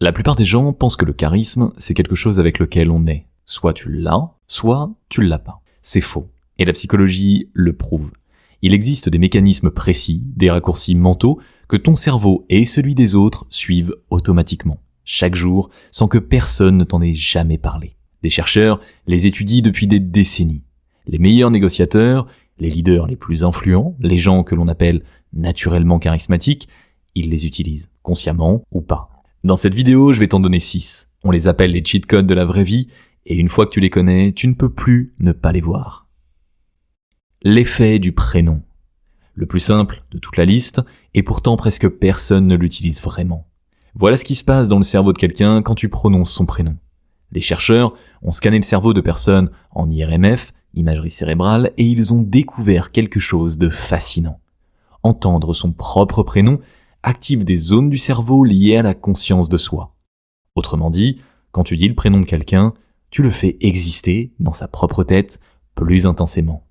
La plupart des gens pensent que le charisme, c'est quelque chose avec lequel on naît. Soit tu l'as, soit tu l'as pas. C'est faux. Et la psychologie le prouve. Il existe des mécanismes précis, des raccourcis mentaux, que ton cerveau et celui des autres suivent automatiquement, chaque jour, sans que personne ne t'en ait jamais parlé. Des chercheurs les étudient depuis des décennies. Les meilleurs négociateurs, les leaders les plus influents, les gens que l'on appelle naturellement charismatiques, ils les utilisent, consciemment ou pas. Dans cette vidéo, je vais t'en donner 6. On les appelle les cheat codes de la vraie vie, et une fois que tu les connais, tu ne peux plus ne pas les voir. L'effet du prénom. Le plus simple de toute la liste, et pourtant presque personne ne l'utilise vraiment. Voilà ce qui se passe dans le cerveau de quelqu'un quand tu prononces son prénom. Les chercheurs ont scanné le cerveau de personnes en IRMF, imagerie cérébrale, et ils ont découvert quelque chose de fascinant. Entendre son propre prénom active des zones du cerveau liées à la conscience de soi. Autrement dit, quand tu dis le prénom de quelqu'un, tu le fais exister dans sa propre tête plus intensément.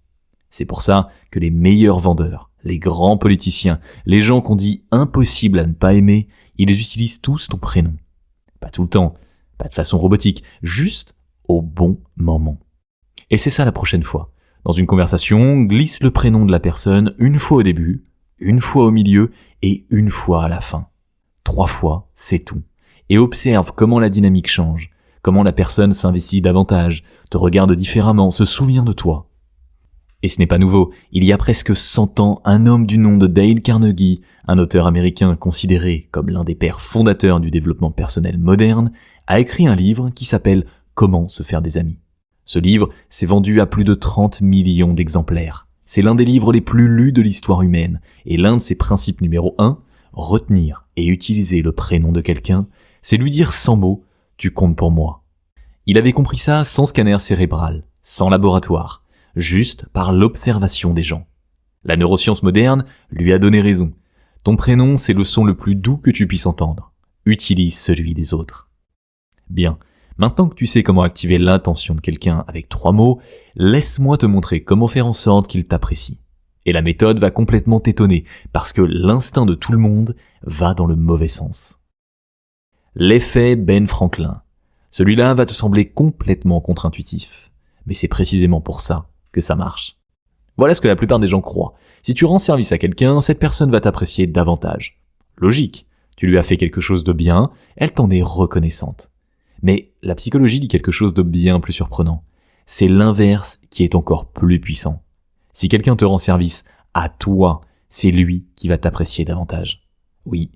C'est pour ça que les meilleurs vendeurs, les grands politiciens, les gens qu'on dit impossible à ne pas aimer, ils utilisent tous ton prénom. Pas tout le temps, pas de façon robotique, juste au bon moment. Et c'est ça la prochaine fois. Dans une conversation, glisse le prénom de la personne une fois au début, une fois au milieu et une fois à la fin. 3 fois, c'est tout. Et observe comment la dynamique change, comment la personne s'investit davantage, te regarde différemment, se souvient de toi. Et ce n'est pas nouveau. Il y a presque 100 ans, un homme du nom de Dale Carnegie, un auteur américain considéré comme l'un des pères fondateurs du développement personnel moderne, a écrit un livre qui s'appelle « Comment se faire des amis ». Ce livre s'est vendu à plus de 30 millions d'exemplaires. C'est l'un des livres les plus lus de l'histoire humaine, et l'un de ses principes numéro 1, retenir et utiliser le prénom de quelqu'un, c'est lui dire sans mots « tu comptes pour moi ». Il avait compris ça sans scanner cérébral, sans laboratoire, juste par l'observation des gens. La neuroscience moderne lui a donné raison. Ton prénom, c'est le son le plus doux que tu puisses entendre. Utilise celui des autres. Bien, maintenant que tu sais comment activer l'intention de quelqu'un avec 3 mots, laisse-moi te montrer comment faire en sorte qu'il t'apprécie. Et la méthode va complètement t'étonner, parce que l'instinct de tout le monde va dans le mauvais sens. L'effet Ben Franklin. Celui-là va te sembler complètement contre-intuitif. Mais c'est précisément pour ça que ça marche. Voilà ce que la plupart des gens croient. Si tu rends service à quelqu'un, cette personne va t'apprécier davantage. Logique. Tu lui as fait quelque chose de bien, elle t'en est reconnaissante. Mais la psychologie dit quelque chose de bien plus surprenant. C'est l'inverse qui est encore plus puissant. Si quelqu'un te rend service à toi, c'est lui qui va t'apprécier davantage. Oui.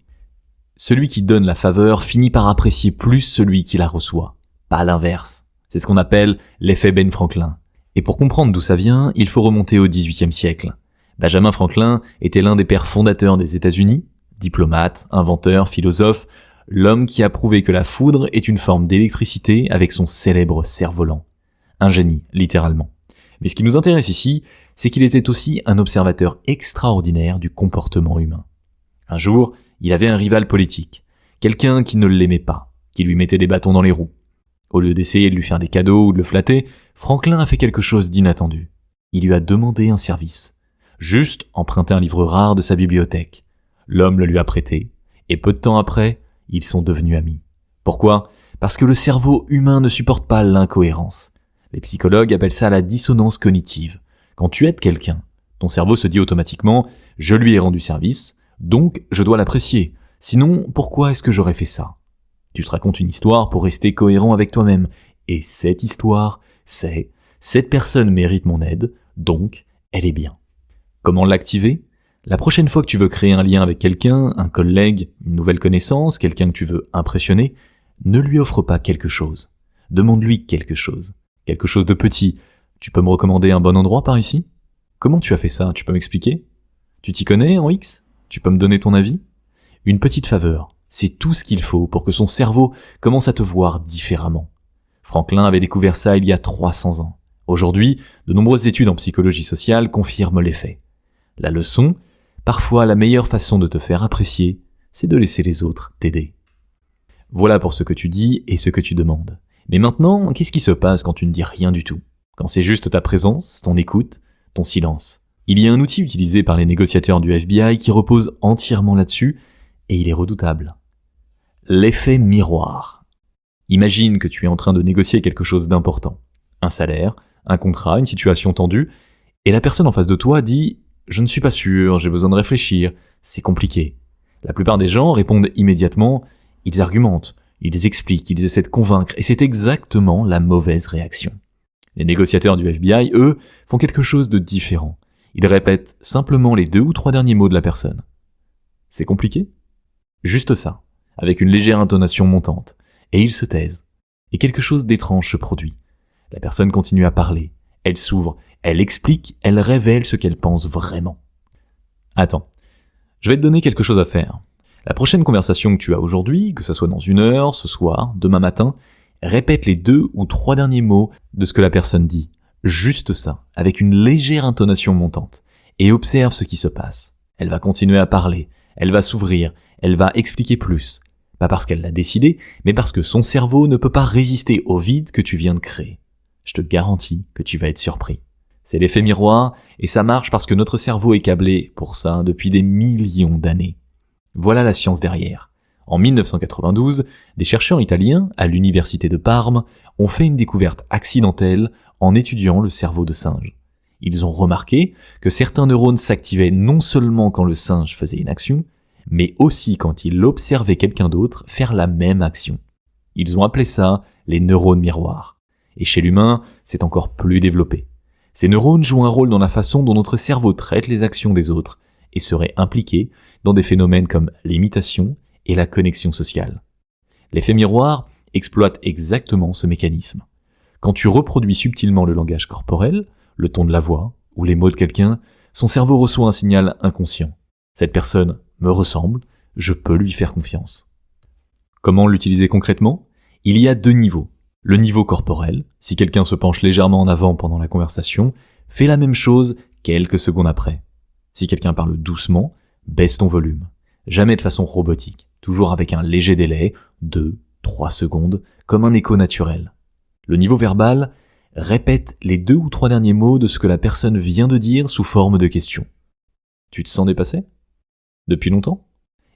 Celui qui donne la faveur finit par apprécier plus celui qui la reçoit. Pas l'inverse. C'est ce qu'on appelle l'effet Ben Franklin. Et pour comprendre d'où ça vient, il faut remonter au XVIIIe siècle. Benjamin Franklin était l'un des pères fondateurs des États-Unis, diplomate, inventeur, philosophe, l'homme qui a prouvé que la foudre est une forme d'électricité avec son célèbre cerf-volant. Un génie, littéralement. Mais ce qui nous intéresse ici, c'est qu'il était aussi un observateur extraordinaire du comportement humain. Un jour, il avait un rival politique, quelqu'un qui ne l'aimait pas, qui lui mettait des bâtons dans les roues. Au lieu d'essayer de lui faire des cadeaux ou de le flatter, Franklin a fait quelque chose d'inattendu. Il lui a demandé un service. Juste emprunter un livre rare de sa bibliothèque. L'homme le lui a prêté, et peu de temps après, ils sont devenus amis. Pourquoi ? Parce que le cerveau humain ne supporte pas l'incohérence. Les psychologues appellent ça la dissonance cognitive. Quand tu aides quelqu'un, ton cerveau se dit automatiquement « je lui ai rendu service, donc je dois l'apprécier. Sinon, pourquoi est-ce que j'aurais fait ça ?» Tu te racontes une histoire pour rester cohérent avec toi-même. Et cette histoire, c'est « cette personne mérite mon aide, donc elle est bien ». Comment l'activer ? La prochaine fois que tu veux créer un lien avec quelqu'un, un collègue, une nouvelle connaissance, quelqu'un que tu veux impressionner, ne lui offre pas quelque chose. Demande-lui quelque chose. Quelque chose de petit. Tu peux me recommander un bon endroit par ici ? Comment tu as fait ça ? Tu peux m'expliquer ? Tu t'y connais en X ? Tu peux me donner ton avis ? Une petite faveur. C'est tout ce qu'il faut pour que son cerveau commence à te voir différemment. Franklin avait découvert ça il y a 300 ans. Aujourd'hui, de nombreuses études en psychologie sociale confirment l'effet. La leçon, parfois la meilleure façon de te faire apprécier, c'est de laisser les autres t'aider. Voilà pour ce que tu dis et ce que tu demandes. Mais maintenant, qu'est-ce qui se passe quand tu ne dis rien du tout ? Quand c'est juste ta présence, ton écoute, ton silence. Il y a un outil utilisé par les négociateurs du FBI qui repose entièrement là-dessus, et il est redoutable. L'effet miroir. Imagine que tu es en train de négocier quelque chose d'important. Un salaire, un contrat, une situation tendue, et la personne en face de toi dit « Je ne suis pas sûr, j'ai besoin de réfléchir, c'est compliqué ». La plupart des gens répondent immédiatement, ils argumentent, ils expliquent, ils essaient de convaincre, et c'est exactement la mauvaise réaction. Les négociateurs du FBI, eux, font quelque chose de différent. Ils répètent simplement les 2 ou 3 derniers mots de la personne. C'est compliqué ? Juste ça, avec une légère intonation montante, et ils se taisent. Et quelque chose d'étrange se produit. La personne continue à parler, elle s'ouvre, elle explique, elle révèle ce qu'elle pense vraiment. Attends, je vais te donner quelque chose à faire. La prochaine conversation que tu as aujourd'hui, que ça soit dans 1 heure, ce soir, demain matin, répète les 2 ou 3 derniers mots de ce que la personne dit. Juste ça, avec une légère intonation montante. Et observe ce qui se passe. Elle va continuer à parler, elle va s'ouvrir, elle va expliquer plus. Pas parce qu'elle l'a décidé, mais parce que son cerveau ne peut pas résister au vide que tu viens de créer. Je te garantis que tu vas être surpris. C'est l'effet miroir, et ça marche parce que notre cerveau est câblé pour ça depuis des millions d'années. Voilà la science derrière. En 1992, des chercheurs italiens, à l'université de Parme, ont fait une découverte accidentelle en étudiant le cerveau de singe. Ils ont remarqué que certains neurones s'activaient non seulement quand le singe faisait une action, mais aussi quand il observait quelqu'un d'autre faire la même action. Ils ont appelé ça les neurones miroirs. Et chez l'humain, c'est encore plus développé. Ces neurones jouent un rôle dans la façon dont notre cerveau traite les actions des autres et seraient impliqués dans des phénomènes comme l'imitation et la connexion sociale. L'effet miroir exploite exactement ce mécanisme. Quand tu reproduis subtilement le langage corporel, le ton de la voix ou les mots de quelqu'un, son cerveau reçoit un signal inconscient. Cette personne me ressemble, je peux lui faire confiance. Comment l'utiliser concrètement ? Il y a 2 niveaux. Le niveau corporel, si quelqu'un se penche légèrement en avant pendant la conversation, fais la même chose quelques secondes après. Si quelqu'un parle doucement, baisse ton volume. Jamais de façon robotique, toujours avec un léger délai, 2, 3 secondes, comme un écho naturel. Le niveau verbal, répète les 2 ou 3 derniers mots de ce que la personne vient de dire sous forme de question. Tu te sens dépassé ? Depuis longtemps ?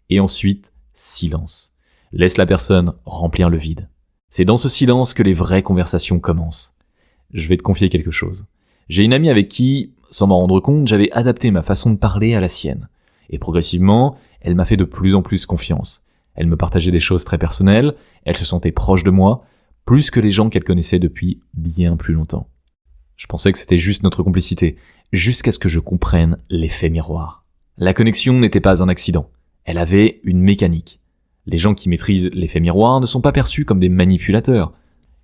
Et ensuite, silence. Laisse la personne remplir le vide. C'est dans ce silence que les vraies conversations commencent. Je vais te confier quelque chose. J'ai une amie avec qui, sans m'en rendre compte, j'avais adapté ma façon de parler à la sienne. Et progressivement, elle m'a fait de plus en plus confiance. Elle me partageait des choses très personnelles, elle se sentait proche de moi, plus que les gens qu'elle connaissait depuis bien plus longtemps. Je pensais que c'était juste notre complicité, jusqu'à ce que je comprenne l'effet miroir. La connexion n'était pas un accident, elle avait une mécanique. Les gens qui maîtrisent l'effet miroir ne sont pas perçus comme des manipulateurs.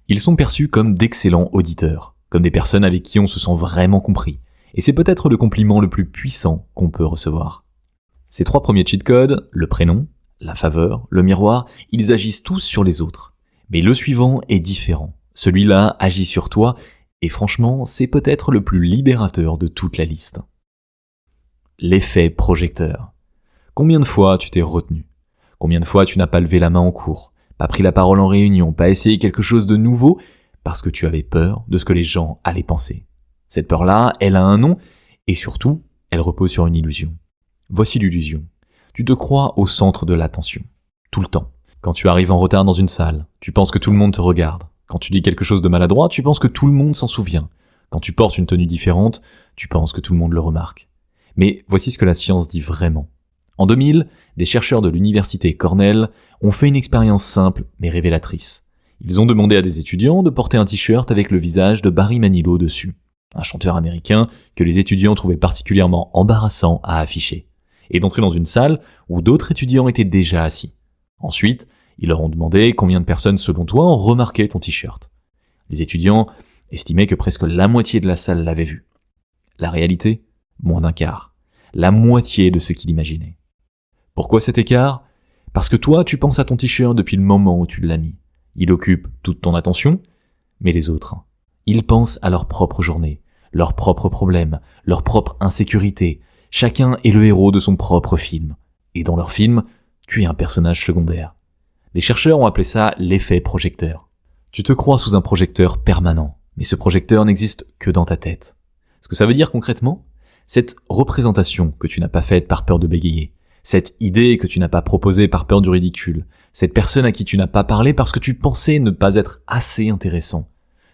Ils sont perçus comme d'excellents auditeurs, comme des personnes avec qui on se sent vraiment compris. Et c'est peut-être le compliment le plus puissant qu'on peut recevoir. Ces 3 premiers cheat codes, le prénom, la faveur, le miroir, ils agissent tous sur les autres. Mais le suivant est différent. Celui-là agit sur toi, et franchement, c'est peut-être le plus libérateur de toute la liste. L'effet projecteur. Combien de fois tu t'es retenu ? Combien de fois tu n'as pas levé la main en cours, pas pris la parole en réunion, pas essayé quelque chose de nouveau, parce que tu avais peur de ce que les gens allaient penser. Cette peur-là, elle a un nom, et surtout, elle repose sur une illusion. Voici l'illusion. Tu te crois au centre de l'attention, tout le temps. Quand tu arrives en retard dans une salle, tu penses que tout le monde te regarde. Quand tu dis quelque chose de maladroit, tu penses que tout le monde s'en souvient. Quand tu portes une tenue différente, tu penses que tout le monde le remarque. Mais voici ce que la science dit vraiment. En 2000, des chercheurs de l'université Cornell ont fait une expérience simple mais révélatrice. Ils ont demandé à des étudiants de porter un t-shirt avec le visage de Barry Manilow dessus, un chanteur américain que les étudiants trouvaient particulièrement embarrassant à afficher, et d'entrer dans une salle où d'autres étudiants étaient déjà assis. Ensuite, ils leur ont demandé combien de personnes selon toi ont remarqué ton t-shirt. Les étudiants estimaient que presque la moitié de la salle l'avait vu. La réalité, moins d'un quart. La moitié de ce qu'il imaginait. Pourquoi cet écart ? Parce que toi, tu penses à ton t-shirt depuis le moment où tu l'as mis. Il occupe toute ton attention, mais les autres, ils pensent à leur propre journée, leurs propres problèmes, leur propre insécurité. Chacun est le héros de son propre film. Et dans leur film, tu es un personnage secondaire. Les chercheurs ont appelé ça l'effet projecteur. Tu te crois sous un projecteur permanent, mais ce projecteur n'existe que dans ta tête. Ce que ça veut dire concrètement ? Cette représentation que tu n'as pas faite par peur de bégayer, Cette idée que tu n'as pas proposée par peur du ridicule. Cette personne à qui tu n'as pas parlé parce que tu pensais ne pas être assez intéressant.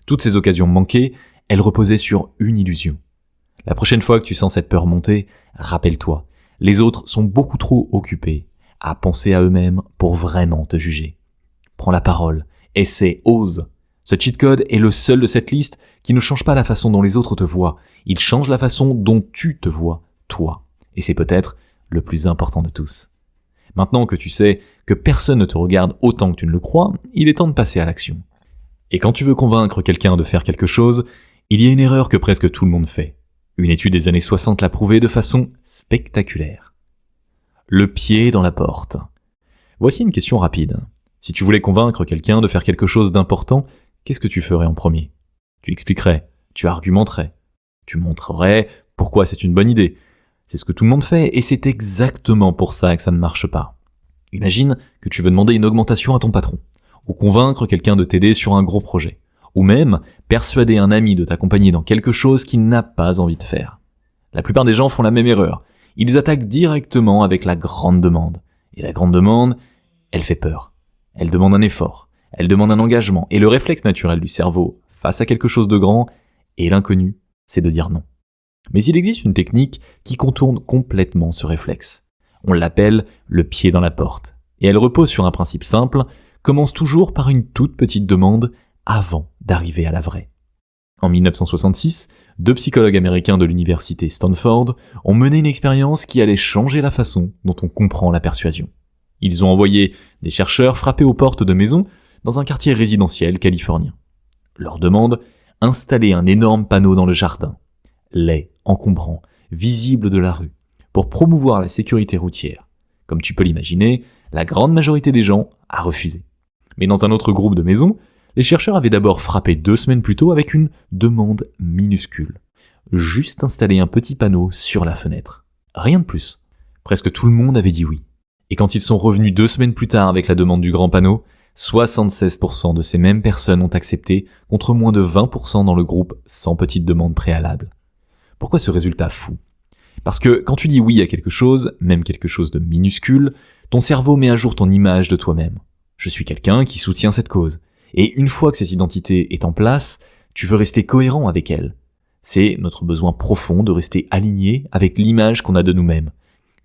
Toutes ces occasions manquées, elles reposaient sur une illusion. La prochaine fois que tu sens cette peur monter, rappelle-toi, les autres sont beaucoup trop occupés à penser à eux-mêmes pour vraiment te juger. Prends la parole, essaie, ose. Ce cheat code est le seul de cette liste qui ne change pas la façon dont les autres te voient. Il change la façon dont tu te vois, toi. Et c'est peut-être le plus important de tous. Maintenant que tu sais que personne ne te regarde autant que tu ne le crois, il est temps de passer à l'action. Et quand tu veux convaincre quelqu'un de faire quelque chose, il y a une erreur que presque tout le monde fait. Une étude des années 60 l'a prouvé de façon spectaculaire. Le pied dans la porte. Voici une question rapide. Si tu voulais convaincre quelqu'un de faire quelque chose d'important, qu'est-ce que tu ferais en premier ? Tu expliquerais, tu argumenterais, tu montrerais pourquoi c'est une bonne idée. C'est ce que tout le monde fait et c'est exactement pour ça que ça ne marche pas. Imagine que tu veux demander une augmentation à ton patron, ou convaincre quelqu'un de t'aider sur un gros projet, ou même persuader un ami de t'accompagner dans quelque chose qu'il n'a pas envie de faire. La plupart des gens font la même erreur. Ils attaquent directement avec la grande demande. Et la grande demande, elle fait peur. Elle demande un effort, elle demande un engagement, et le réflexe naturel du cerveau face à quelque chose de grand et l'inconnu, c'est de dire non. Mais il existe une technique qui contourne complètement ce réflexe. On l'appelle le pied dans la porte. Et elle repose sur un principe simple, commence toujours par une toute petite demande avant d'arriver à la vraie. En 1966, 2 psychologues américains de l'université Stanford ont mené une expérience qui allait changer la façon dont on comprend la persuasion. Ils ont envoyé des chercheurs frapper aux portes de maisons dans un quartier résidentiel californien. Leur demande, installer un énorme panneau dans le jardin, laid, encombrant, visible de la rue, pour promouvoir la sécurité routière. Comme tu peux l'imaginer, la grande majorité des gens a refusé. Mais dans un autre groupe de maisons, les chercheurs avaient d'abord frappé 2 semaines plus tôt avec une demande minuscule. Juste installer un petit panneau sur la fenêtre. Rien de plus. Presque tout le monde avait dit oui. Et quand ils sont revenus 2 semaines plus tard avec la demande du grand panneau, 76% de ces mêmes personnes ont accepté, contre moins de 20% dans le groupe sans petite demande préalable. Pourquoi ce résultat fou ? Parce que quand tu dis oui à quelque chose, même quelque chose de minuscule, ton cerveau met à jour ton image de toi-même. Je suis quelqu'un qui soutient cette cause. Et une fois que cette identité est en place, tu veux rester cohérent avec elle. C'est notre besoin profond de rester aligné avec l'image qu'on a de nous-mêmes.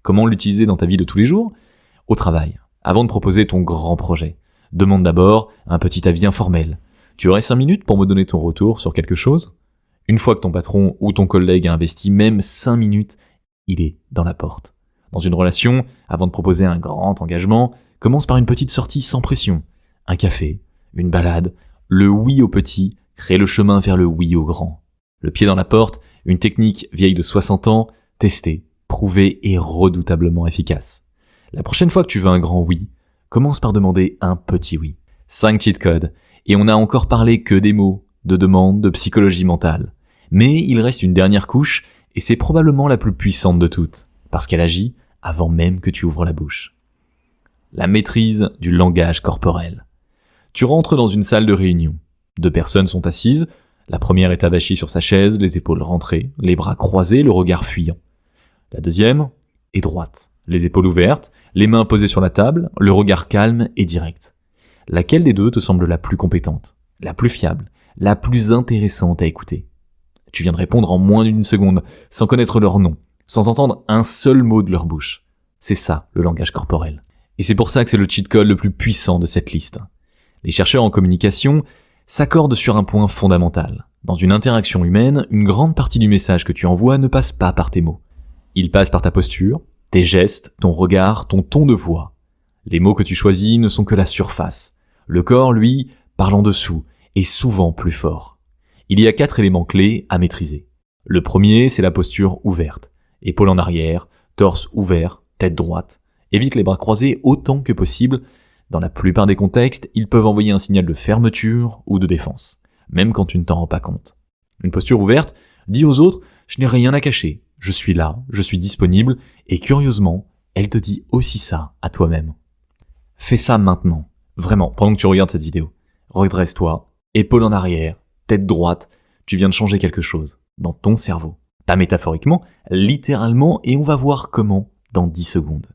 Comment l'utiliser dans ta vie de tous les jours ? Au travail, avant de proposer ton grand projet. Demande d'abord un petit avis informel. Tu aurais 5 minutes pour me donner ton retour sur quelque chose ? Une fois que ton patron ou ton collègue a investi même 5 minutes, il est dans la porte. Dans une relation, avant de proposer un grand engagement, commence par une petite sortie sans pression. Un café, une balade, le oui au petit crée le chemin vers le oui au grand. Le pied dans la porte, une technique vieille de 60 ans, testée, prouvée et redoutablement efficace. La prochaine fois que tu veux un grand oui, commence par demander un petit oui. 5 cheat codes, et on n'a encore parlé que des mots, de demandes, de psychologie mentale. Mais il reste une dernière couche, et c'est probablement la plus puissante de toutes, parce qu'elle agit avant même que tu ouvres la bouche. La maîtrise du langage corporel. Tu rentres dans une salle de réunion. 2 personnes sont assises, la première est avachie sur sa chaise, les épaules rentrées, les bras croisés, le regard fuyant. La deuxième est droite, les épaules ouvertes, les mains posées sur la table, le regard calme et direct. Laquelle des deux te semble la plus compétente, la plus fiable, la plus intéressante à écouter ? Tu viens de répondre en moins d'1 seconde, sans connaître leur nom, sans entendre un seul mot de leur bouche. C'est ça, le langage corporel. Et c'est pour ça que c'est le cheat code le plus puissant de cette liste. Les chercheurs en communication s'accordent sur un point fondamental. Dans une interaction humaine, une grande partie du message que tu envoies ne passe pas par tes mots. Il passe par ta posture, tes gestes, ton regard, ton ton de voix. Les mots que tu choisis ne sont que la surface. Le corps, lui, parle en dessous, et souvent plus fort. Il y a 4 éléments clés à maîtriser. Le premier, c'est la posture ouverte. Épaules en arrière, torse ouvert, tête droite. Évite les bras croisés autant que possible. Dans la plupart des contextes, ils peuvent envoyer un signal de fermeture ou de défense, même quand tu ne t'en rends pas compte. Une posture ouverte dit aux autres « je n'ai rien à cacher, je suis là, je suis disponible » et curieusement, elle te dit aussi ça à toi-même. Fais ça maintenant, vraiment, pendant que tu regardes cette vidéo. Redresse-toi, épaules en arrière, tête droite, tu viens de changer quelque chose dans ton cerveau. Pas métaphoriquement, littéralement, et on va voir comment dans 10 secondes.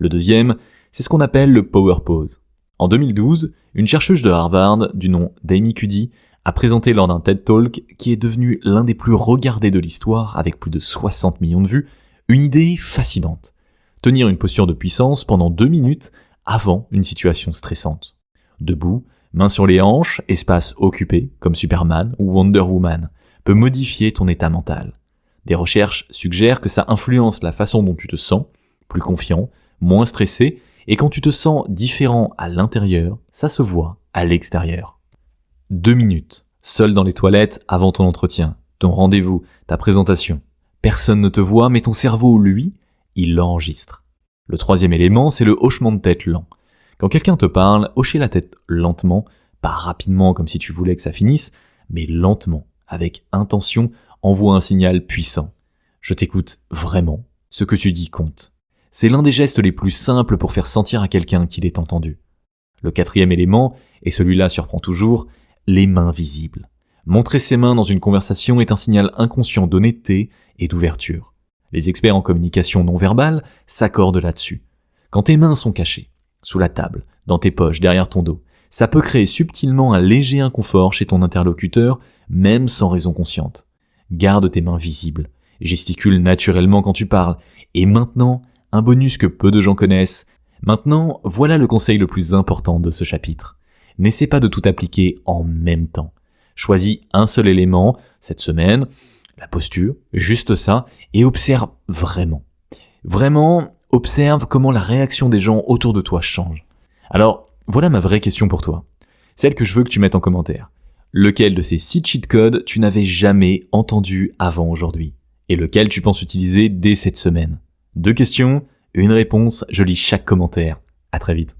Le deuxième, c'est ce qu'on appelle le power pose. En 2012, une chercheuse de Harvard du nom d'Amy Cuddy a présenté lors d'un TED Talk, qui est devenu l'un des plus regardés de l'histoire avec plus de 60 millions de vues, une idée fascinante. Tenir une posture de puissance pendant 2 minutes avant une situation stressante. Debout, mains sur les hanches, espace occupé, comme Superman ou Wonder Woman, peut modifier ton état mental. Des recherches suggèrent que ça influence la façon dont tu te sens, plus confiant, moins stressé, et quand tu te sens différent à l'intérieur, ça se voit à l'extérieur. 2 minutes, seul dans les toilettes avant ton entretien, ton rendez-vous, ta présentation. Personne ne te voit, mais ton cerveau, lui, il l'enregistre. Le troisième élément, c'est le hochement de tête lent. Quand quelqu'un te parle, hocher la tête lentement, pas rapidement comme si tu voulais que ça finisse, mais lentement, avec intention, envoie un signal puissant. Je t'écoute vraiment, ce que tu dis compte. C'est l'un des gestes les plus simples pour faire sentir à quelqu'un qu'il est entendu. Le quatrième élément, et celui-là surprend toujours, les mains visibles. Montrer ses mains dans une conversation est un signal inconscient d'honnêteté et d'ouverture. Les experts en communication non verbale s'accordent là-dessus. Quand tes mains sont cachées, sous la table, dans tes poches, derrière ton dos, ça peut créer subtilement un léger inconfort chez ton interlocuteur, même sans raison consciente. Garde tes mains visibles, gesticule naturellement quand tu parles, et maintenant, un bonus que peu de gens connaissent. Maintenant, voilà le conseil le plus important de ce chapitre. N'essaie pas de tout appliquer en même temps. Choisis un seul élément, cette semaine, la posture, juste ça, et observe vraiment. Vraiment, observe comment la réaction des gens autour de toi change. Alors, voilà ma vraie question pour toi. Celle que je veux que tu mettes en commentaire. Lequel de ces 6 cheat codes tu n'avais jamais entendu avant aujourd'hui? Et lequel tu penses utiliser dès cette semaine? 2 questions, une réponse, je lis chaque commentaire. À très vite.